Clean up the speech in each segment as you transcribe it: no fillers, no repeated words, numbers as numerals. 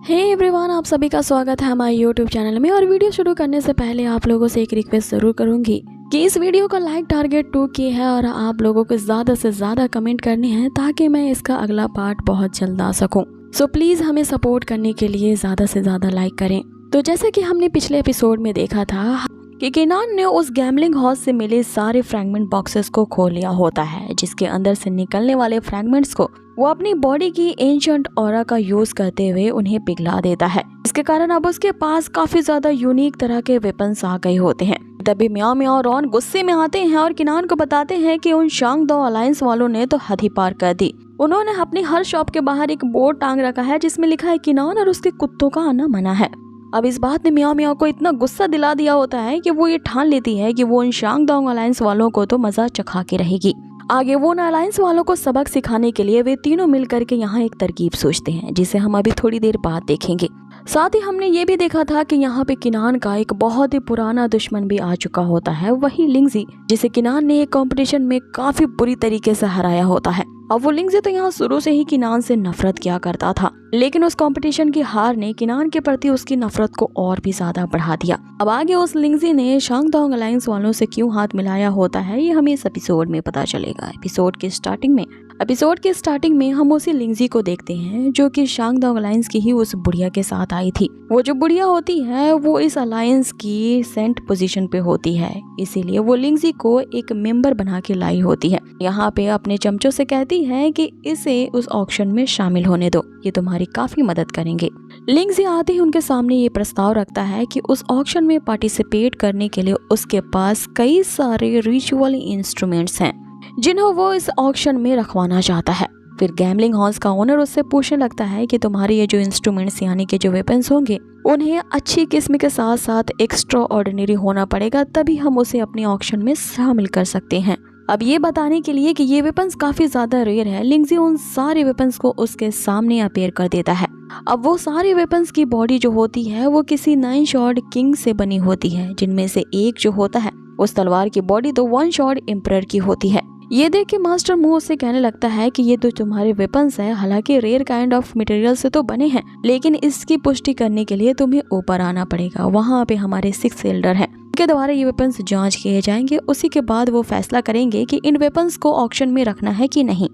Hey everyone, आप सभी का स्वागत है हमारे यूट्यूब चैनल में। और वीडियो शुरू करने से पहले आप लोगों से एक रिक्वेस्ट ज़रूर करूंगी कि इस वीडियो का लाइक टारगेट 2K है और आप लोगों को ज़्यादा से ज़्यादा कमेंट करने हैं ताकि मैं इसका अगला पार्ट बहुत जल्द ला सकूं। सो प्लीज़ हमें सपोर्ट करने के लिए ज़्यादा से ज़्यादा लाइक करें। तो जैसे कि हमने पिछले एपिसोड में देखा था कि किनान ने उस गैम्बलिंग हाउस से मिले सारे फ्रैगमेंट बॉक्सेस को खोल लिया होता है, जिसके अंदर से निकलने वाले फ्रैगमेंट्स को वो अपनी बॉडी की एंशिएंट ऑरा का यूज करते हुए उन्हें पिघला देता है। इसके कारण अब उसके पास काफी ज्यादा यूनिक तरह के वेपन्स आ गए होते हैं। तभी म्याओ म्याओ और रॉन गुस्से में आते हैं और किनान को बताते हैं कि उन शांगदाओ अलायंस वालों ने तो हद ही पार कर दी। उन्होंने अपनी हर शॉप के बाहर एक बोर्ड टांग रखा है जिसमें लिखा है किनान और उसके कुत्तों का आना मना है। अब इस बात ने म्याओ म्याओ को इतना गुस्सा दिला दिया होता है कि वो ये ठान लेती है कि वो उन शांगदाओ अलायंस वालों को तो मजा चखा के रहेगी। आगे वो उन अलायंस वालों को सबक सिखाने के लिए वे तीनों मिलकर के यहाँ एक तरकीब सोचते हैं, जिसे हम अभी थोड़ी देर बाद देखेंगे। साथ ही हमने ये भी देखा था कि यहाँ पे किनान का एक बहुत ही पुराना दुश्मन भी आ चुका होता है, वही लिंगजी, जिसे किनान ने एक कंपटीशन में काफी बुरी तरीके से हराया होता है। अब वो लिंगजी तो यहाँ शुरू से ही किनान से नफरत किया करता था, लेकिन उस कंपटीशन की हार ने किनान के प्रति उसकी नफरत को और भी ज्यादा बढ़ा दिया। अब आगे उस लिंगजी ने शांगदाओ अलायंस वालों से क्यों हाथ मिलाया होता है, ये हमें इस एपिसोड में पता चलेगा। एपिसोड के स्टार्टिंग में हम उसी लिंगजी को देखते हैं जो कि शांगदाओ अलायंस की ही उस बुढ़िया के साथ आई थी। वो जो बुढ़िया होती है वो इस अलायंस की सेंट पोजीशन पे होती है, इसीलिए वो लिंगजी को एक मेंबर बना के लाई होती है। यहाँ पे अपने चमचों से कहती है कि इसे उस ऑक्शन में शामिल होने दो, ये तुम्हारी काफी मदद करेंगे। लिंगजी आते ही उनके सामने ये प्रस्ताव रखता है कि उस ऑक्शन में पार्टिसिपेट करने के लिए उसके पास कई सारे रिचुअल इंस्ट्रूमेंट्स हैं जिन्हें वो इस ऑक्शन में रखवाना चाहता है। फिर गैम्बलिंग हाउस का ओनर उससे पूछने लगता है कि तुम्हारे ये जो इंस्ट्रूमेंट्स यानी कि जो वेपन्स होंगे उन्हें अच्छी किस्म के साथ साथ एक्स्ट्रा ऑर्डिनरी होना पड़ेगा, तभी हम उसे अपने ऑक्शन में शामिल कर सकते हैं। अब ये बताने के लिए कि ये वेपन्स काफी ज्यादा रेयर है, लिंगजी उन सारे वेपन्स को उसके सामने अपेयर कर देता है। अब वो सारे वेपन्स की बॉडी जो होती है वो किसी 9 शॉट किंग से बनी होती है, जिनमें से एक जो होता है उस तलवार की बॉडी तो 1 शॉट एम्परर की होती है। ये देख के मास्टर मुंह से कहने लगता है कि ये तो तुम्हारे वेपन्स है, हालांकि रेयर काइंड ऑफ मटेरियल से तो बने हैं, लेकिन इसकी पुष्टि करने के लिए तुम्हें ऊपर आना पड़ेगा। वहाँ पे हमारे 6 एल्डर हैं, उनके द्वारा ये वेपन्स जांच किए जाएंगे। उसी के बाद वो फैसला करेंगे कि इन वेपन्स को ऑक्शन में रखना है कि नहीं।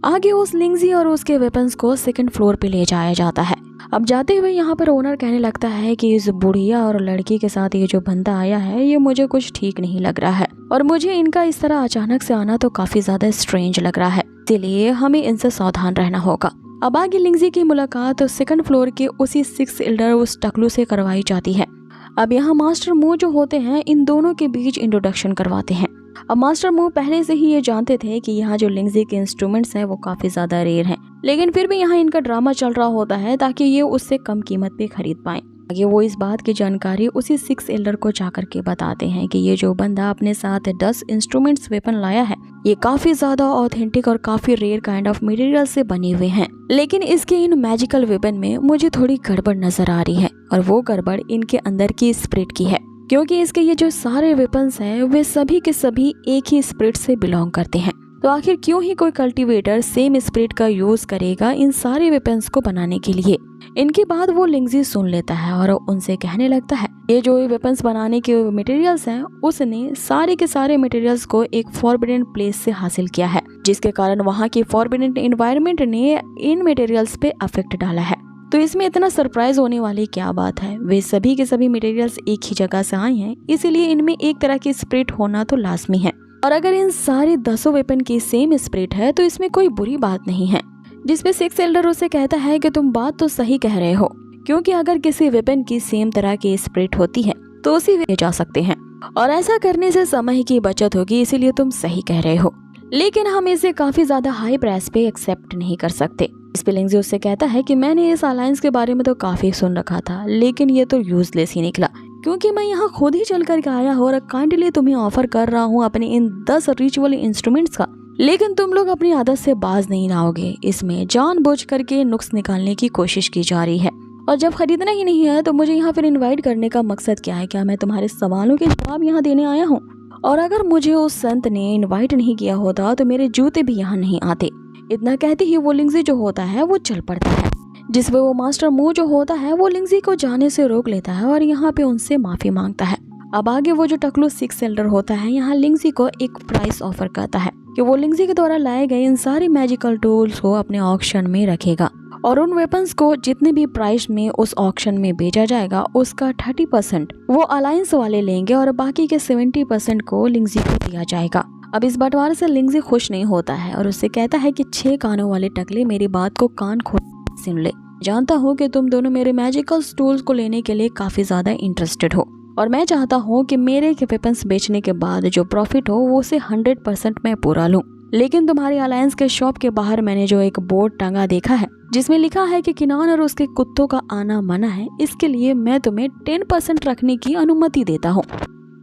आगे उस लिंगजी और उसके वेपन्स को 2nd फ्लोर पे ले जाया जाता है। अब जाते हुए यहाँ पर ओनर कहने लगता है कि इस बुढ़िया और लड़की के साथ ये जो बंदा आया है ये मुझे कुछ ठीक नहीं लग रहा है, और मुझे इनका इस तरह अचानक से आना तो काफी ज्यादा स्ट्रेंज लग रहा है, इसलिए हमें इनसे सावधान रहना होगा। अब आगे लिंगजी की मुलाकात 2nd फ्लोर के उसी 6 एल्डर उस टकलू से करवाई जाती है। अब यहाँ मास्टर मू जो होते हैं इन दोनों के बीच इंट्रोडक्शन करवाते हैं। अब मास्टर मू पहले से ही ये जानते थे कि यहाँ जो लिंगजी के इंस्ट्रूमेंट्स हैं वो काफी ज्यादा रेयर हैं, लेकिन फिर भी यहाँ इनका ड्रामा चल रहा होता है ताकि ये उससे कम कीमत पे खरीद पाएं। आगे वो इस बात की जानकारी उसी 6 एल्डर को जाकर के बताते हैं कि ये जो बंदा अपने साथ 10 इंस्ट्रूमेंट्स वेपन लाया है ये काफी ज्यादा ऑथेंटिक और काफी रेयर काइंड ऑफ मटेरियल से बने हुए हैं, लेकिन इसके इन मैजिकल वेपन में मुझे थोड़ी गड़बड़ नजर आ रही है, और वो गड़बड़ इनके अंदर की स्पिरिट की है, क्योंकि इसके ये जो सारे वेपन्स हैं वे सभी के सभी एक ही स्पिरिट से बिलोंग करते हैं। तो आखिर क्यों ही कोई कल्टीवेटर सेम स्पिरिट का यूज करेगा इन सारे वेपन्स को बनाने के लिए। इनके बाद वो लिंगजी सुन लेता है और उनसे कहने लगता है ये जो वेपन्स बनाने के मटेरियल्स हैं उसने सारे के सारे मटेरियल्स को एक फॉरबिडन प्लेस से हासिल किया है, जिसके कारण वहाँ की फॉरबिडन एनवायरनमेंट ने इन मटेरियल्स पे अफेक्ट डाला है। तो इसमें इतना सरप्राइज होने वाली क्या बात है, वे सभी के सभी मटेरियल्स एक ही जगह से आए हैं, इसीलिए इनमें एक तरह की स्पिरिट होना तो लाजमी है, और अगर इन सारे 10 वेपन की सेम स्पिरिट है तो इसमें कोई बुरी बात नहीं है। जिसपे 6 एल्डर उसे कहता है कि तुम बात तो सही कह रहे हो, क्योंकि अगर किसी वेपन की सेम तरह की स्पिरिट होती है तो उसी वे जा सकते हैं, और ऐसा करने से समय की बचत होगी, इसीलिए तुम सही कह रहे हो, लेकिन हम इसे काफी ज्यादा हाई प्राइस पे एक्सेप्ट नहीं कर सकते। इस पे लिंगजी उससे कहता है कि मैंने इस अलायंस के बारे में तो काफी सुन रखा था, लेकिन ये तो यूजलेस ही निकला, क्योंकि मैं यहाँ खुद ही चल करके आया हूँ और काइंडली तुम्हें ऑफर कर रहा हूँ अपने इन 10 रिचुअल इंस्ट्रूमेंट्स का, लेकिन तुम लोग अपनी आदत से बाज नहीं आओगे। इसमें जानबूझ करके नुक्स निकालने की कोशिश की जा रही है, और जब खरीदना ही नहीं है तो मुझे यहाँ फिर इन्वाइट करने का मकसद क्या है? क्या मैं तुम्हारे सवालों के जवाब यहाँ देने आया हूँ? और अगर मुझे उस संत ने इन्वाइट नहीं किया होता तो मेरे जूते भी यहाँ नहीं आते। इतना कहते ही वो लिंगजी जो होता है वो चल पड़ता है। जिसमें वो मास्टर मू जो होता है वो लिंगजी को जाने से रोक लेता है और यहाँ पे उनसे माफी मांगता है। अब आगे वो जो टकलू सिक्स एल्डर होता है यहाँ लिंगजी को एक प्राइस ऑफर करता है कि वो लिंगजी के द्वारा लाए गए इन सारे मैजिकल टूल्स को अपने ऑक्शन में रखेगा और उन वेपन्स को जितने भी प्राइस में उस ऑक्शन में बेचा जाएगा उसका 30% वो अलायंस वाले लेंगे और बाकी के 70% को लिंगजी को दिया जाएगा। अब इस बंटवारे से लिंगजी खुश नहीं होता है और उससे कहता है कि 6 कानों वाले टकले मेरी बात को कान खोल सुन ले। जानता हूँ कि तुम दोनों मेरे मैजिकल टूल्स को लेने के लिए काफी ज्यादा इंटरेस्टेड हो और मैं चाहता हूँ कि मेरे के वेपन्स बेचने के बाद जो प्रॉफिट हो वो उसे 100% मैं पूरा लूँ। लेकिन तुम्हारी अलायंस के शॉप के बाहर मैंने जो एक बोर्ड टंगा देखा है जिसमें लिखा है कि किनान और उसके कुत्तों का आना मना है, इसके लिए मैं तुम्हें 10% रखने की अनुमति देता हूँ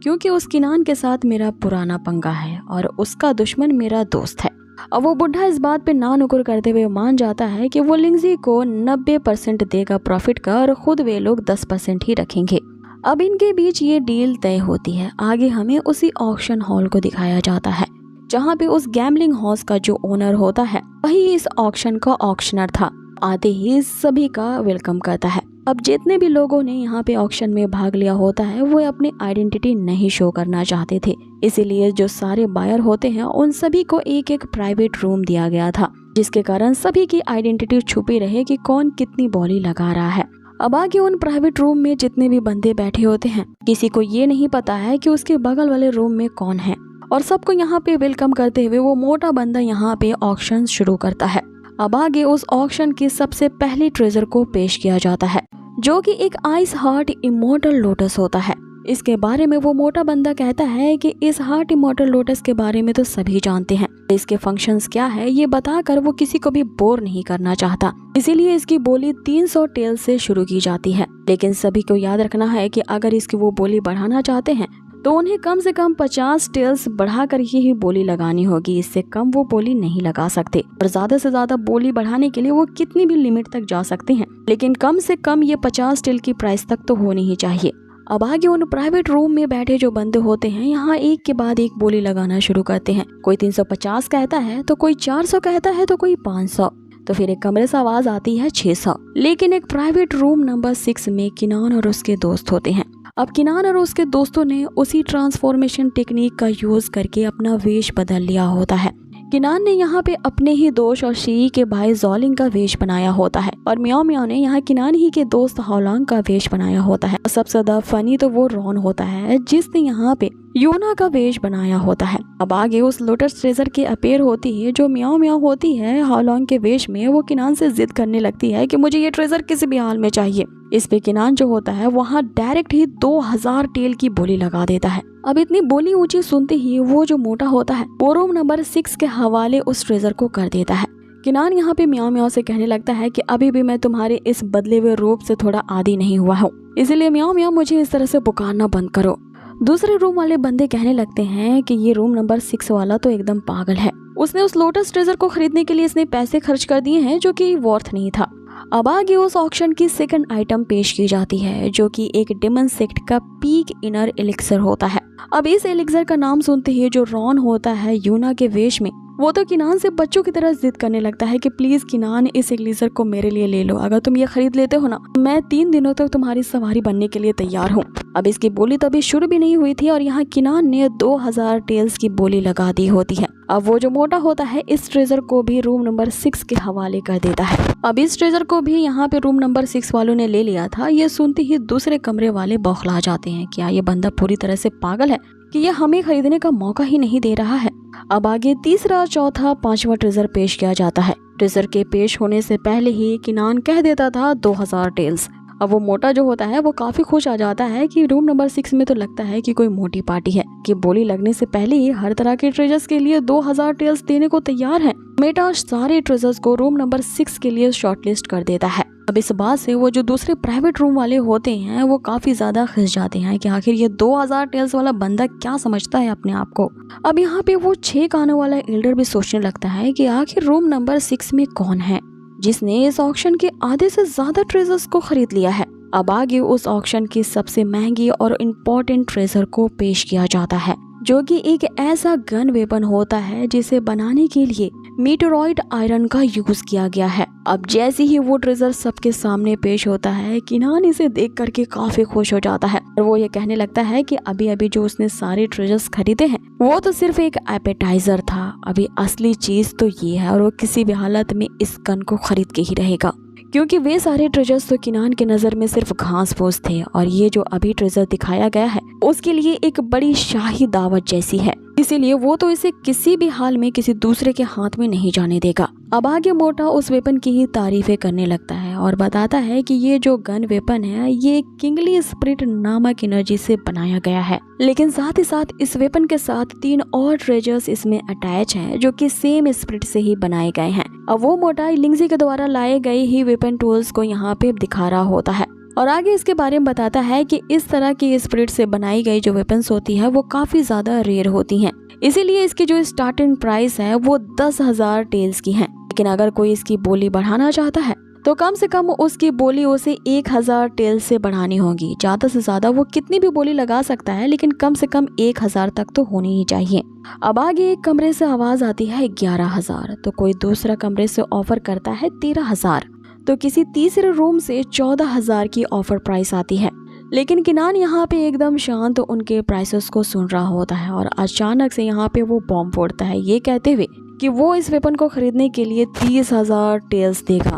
क्योंकि उस किनान के साथ मेरा पुराना पंगा है और उसका दुश्मन मेरा दोस्त है। अब वो बुढ़ा इस बात पे ना नुकुर करते हुए मान जाता है कि वो लिंगजी को 90% देगा प्रॉफिट का और खुद वे लोग 10% ही रखेंगे। अब इनके बीच ये डील तय होती है। आगे हमें उसी ऑक्शन हॉल को दिखाया जाता है जहाँ पे उस गैम्बलिंग हाउस का जो ओनर होता है वही इस ऑक्शन का ऑक्शनर था। आते ही सभी का वेलकम करता है। अब जितने भी लोगों ने यहाँ पे ऑक्शन में भाग लिया होता है वो अपनी आइडेंटिटी नहीं शो करना चाहते थे, इसीलिए जो सारे बायर होते हैं उन सभी को एक एक प्राइवेट रूम दिया गया था जिसके कारण सभी की आइडेंटिटी छुपी रहे कि कौन कितनी बोली लगा रहा है। अब आगे उन प्राइवेट रूम में जितने भी बंदे बैठे होते हैं किसी को ये नहीं पता है कि उसके बगल वाले रूम में कौन है और सबको यहाँ पे वेलकम करते हुए वो मोटा बंदा यहाँ पे ऑक्शन शुरू करता है। अब आगे उस ऑक्शन की सबसे पहली ट्रेजर को पेश किया जाता है जो कि एक आइस हार्ट इमोर्टल लोटस होता है। इसके बारे में वो मोटा बंदा कहता है कि इस हार्ट इमोर्टल लोटस के बारे में तो सभी जानते हैं, इसके फंक्शंस क्या है ये बताकर वो किसी को भी बोर नहीं करना चाहता, इसीलिए इसकी बोली 300 टेल से शुरू की जाती है। लेकिन सभी को याद रखना है कि अगर इसकी वो बोली बढ़ाना चाहते हैं तो उन्हें कम से कम 50 टेल्स बढ़ाकर ही बोली लगानी होगी, इससे कम वो बोली नहीं लगा सकते। और ज्यादा से ज्यादा बोली बढ़ाने के लिए वो कितनी भी लिमिट तक जा सकते हैं, लेकिन कम से कम ये 50 टेल की प्राइस तक तो होनी ही चाहिए। अब आगे उन प्राइवेट रूम में बैठे जो बंदे होते हैं यहाँ एक के बाद एक बोली लगाना शुरू करते हैं। कोई 350 कहता है तो कोई 400 कहता है तो कोई 500, तो फिर एक कमरे से आवाज आती है 600। लेकिन एक प्राइवेट रूम नंबर 6 में किनान और उसके दोस्त होते हैं। अब किनान और उसके दोस्तों ने उसी ट्रांसफॉर्मेशन टेक्निक का यूज करके अपना वेश बदल लिया होता है। किनान ने यहाँ पे अपने ही दोस्त और शी के भाई जोलिंग का वेश बनाया होता है और मियाओ मियाओ ने यहाँ किनान ही के दोस्त हाओलॉन्ग का वेश बनाया होता है। सबसे ज्यादा फनी तो वो रॉन होता है जिसने यहाँ पे यूना का वेश बनाया होता है। अब आगे उस लोटस ट्रेजर के अपेयर होती है जो मियाओ मियाओ होती है हाओलॉन्ग के वेश में। वो किनान से जिद करने लगती है कि मुझे ये ट्रेजर किसी भी हाल में चाहिए। इस पे किनान जो होता है वहाँ डायरेक्ट ही 2000 टेल की बोली लगा देता है। अब इतनी बोली ऊंची सुनते ही वो जो मोटा होता है वो रूम नंबर 6 के हवाले उस ट्रेजर को कर देता है। किनान यहाँ पे मियाओ मियाओ से कहने लगता है कि अभी भी मैं तुम्हारे इस बदले हुए रूप से थोड़ा आदी नहीं हुआ हूँ, इसलिए मियाओ मियाओ मुझे इस तरह से पुकारना बंद करो। दूसरे रूम वाले बंदे कहने लगते हैं कि ये रूम नंबर 6 वाला तो एकदम पागल है, उसने उस लोटस ट्रेजर को खरीदने के लिए इसने पैसे खर्च कर दिए हैं जो कि वर्थ नहीं था। अब आगे उस ऑक्शन की सेकंड आइटम पेश की जाती है जो कि एक डेमन सेक्ट का पीक इनर एलिक्सर होता है। अब इस एलिक्सर का नाम सुनते ही जो रॉन होता है यूना के वेश में वो तो किनान से बच्चों की तरह जिद करने लगता है कि प्लीज किनान इस एलिक्सर को मेरे लिए ले लो, अगर तुम ये खरीद लेते हो ना मैं 3 दिनों तक तुम्हारी सवारी बनने के लिए तैयार हूँ। अब इसकी बोली तो अभी शुरू भी नहीं हुई थी और यहाँ किनान ने 2000 टेल्स की बोली लगा दी होती है। अब वो जो मोटा होता है इस ट्रेजर को भी रूम नंबर 6 के हवाले कर देता है। अब इस ट्रेजर को भी यहाँ पे रूम नंबर 6 वालों ने ले लिया था। ये सुनते ही दूसरे कमरे वाले बौखला जाते हैं, क्या ये बंदा पूरी तरह से पागल है कि ये हमें खरीदने का मौका ही नहीं दे रहा है। अब आगे तीसरा, चौथा, 5वां ट्रेजर पेश किया जाता है। ट्रेजर के पेश होने से पहले ही किनान कह देता था 2000 टेल्स। अब वो मोटा जो होता है वो काफी खुश आ जाता है कि रूम नंबर 6 में तो लगता है कि कोई मोटी पार्टी है कि बोली लगने से पहले ही हर तरह के ट्रेजर्स के लिए 2000 टेल्स देने को तैयार है। मेटा सारे ट्रेजर्स को रूम नंबर 6 के लिए शॉर्टलिस्ट कर देता है। अब इस बात से वो जो दूसरे प्राइवेट रूम वाले होते हैं वो काफी ज्यादा खिस जाते हैं कि आखिर ये 2000 टेल्स वाला बंदा क्या समझता है अपने आप को। अब यहाँ पे वो 6 कानों वाला एल्डर भी सोचने लगता है कि आखिर रूम नंबर 6 में कौन है जिसने इस ऑक्शन के आधे से ज्यादा ट्रेजर्स को खरीद लिया है। अब आगे उस ऑक्शन की सबसे महंगी और इम्पोर्टेंट ट्रेजर को पेश किया जाता है जो कि एक ऐसा गन वेपन होता है जिसे बनाने के लिए मीटरॉइड आयरन का यूज किया गया है। अब जैसे ही वो ट्रेजर सबके सामने पेश होता है, किनान इसे देख करके काफी खुश हो जाता है और वो ये कहने लगता है कि अभी अभी जो उसने सारे ट्रेजर्स खरीदे हैं वो तो सिर्फ एक एपेटाइजर था, अभी असली चीज तो ये है और वो किसी भी हालत में इस गन को खरीद के ही रहेगा, क्योंकि वे सारे ट्रेजर्स तो किनान के नजर में सिर्फ घास फूस थे और ये जो अभी ट्रेजर दिखाया गया है उसके लिए एक बड़ी शाही दावत जैसी है, इसीलिए वो तो इसे किसी भी हाल में किसी दूसरे के हाथ में नहीं जाने देगा। अब आगे मोटा उस वेपन की ही तारीफें करने लगता है और बताता है कि ये जो गन वेपन है ये किंगली स्पिरिट नामक एनर्जी से बनाया गया है, लेकिन साथ ही साथ इस वेपन के साथ 3 और ट्रेजर्स इसमें अटैच हैं जो कि सेम स्पिरिट से ही बनाए गए हैं। अब वो मोटा लिंगजी के द्वारा लाए गए ही वेपन टूल्स को यहाँ पे दिखा रहा होता है और आगे इसके बारे में बताता है कि इस तरह की स्पिरिट से बनाई गई जो वेपन्स होती है वो काफी ज्यादा रेयर होती हैं, इसीलिए इसकी जो स्टार्टिंग प्राइस है वो 10,000 टेल्स की है। लेकिन अगर कोई इसकी बोली बढ़ाना चाहता है तो कम से कम उसकी बोली उसे 1000 टेल्स से बढ़ानी होगी। ज्यादा से ज्यादा वो कितनी भी बोली लगा सकता है, लेकिन कम से कम 1000 तक तो होनी ही चाहिए। अब आगे एक कमरे से आवाज आती है 11,000, तो कोई दूसरा कमरे से ऑफर करता है 13,000, तो किसी तीसरे रूम से 14,000 की ऑफर प्राइस आती है। लेकिन किनान यहाँ पे एकदम शांत उनके प्राइसेस को सुन रहा होता है और अचानक से यहाँ पे वो बॉम्ब फोड़ता है, ये कहते हुए कि वो इस वेपन को खरीदने के लिए 30,000 टेल्स देगा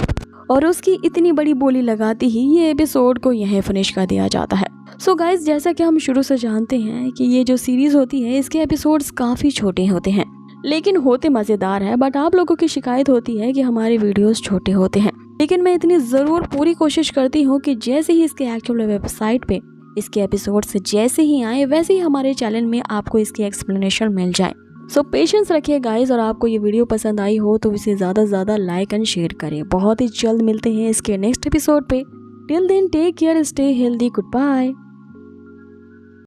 और उसकी इतनी बड़ी बोली लगाती ही ये एपिसोड को यहीं फिनिश कर दिया जाता है। सो गाइज, जैसा कि हम शुरू से जानते हैं कि ये जो सीरीज होती है इसके एपिसोड्स काफी छोटे होते हैं लेकिन होते मजेदार है। बट आप लोगों की शिकायत होती है कि हमारे वीडियोस छोटे होते हैं, लेकिन मैं इतनी जरूर पूरी कोशिश करती हूँ कि जैसे ही इसके एक्चुअल वेबसाइट पे इसके एपिसोड से जैसे ही आए वैसे ही हमारे चैनल में आपको इसकी एक्सप्लेनेशन मिल जाए। सो पेशेंस रखिए गाइज, और आपको ये वीडियो पसंद आई हो तो इसे ज़्यादा से ज़्यादा लाइक एंड शेयर करें। बहुत ही जल्द मिलते हैं इसके नेक्स्ट एपिसोड पे। Till then take care, stay healthy, good bye.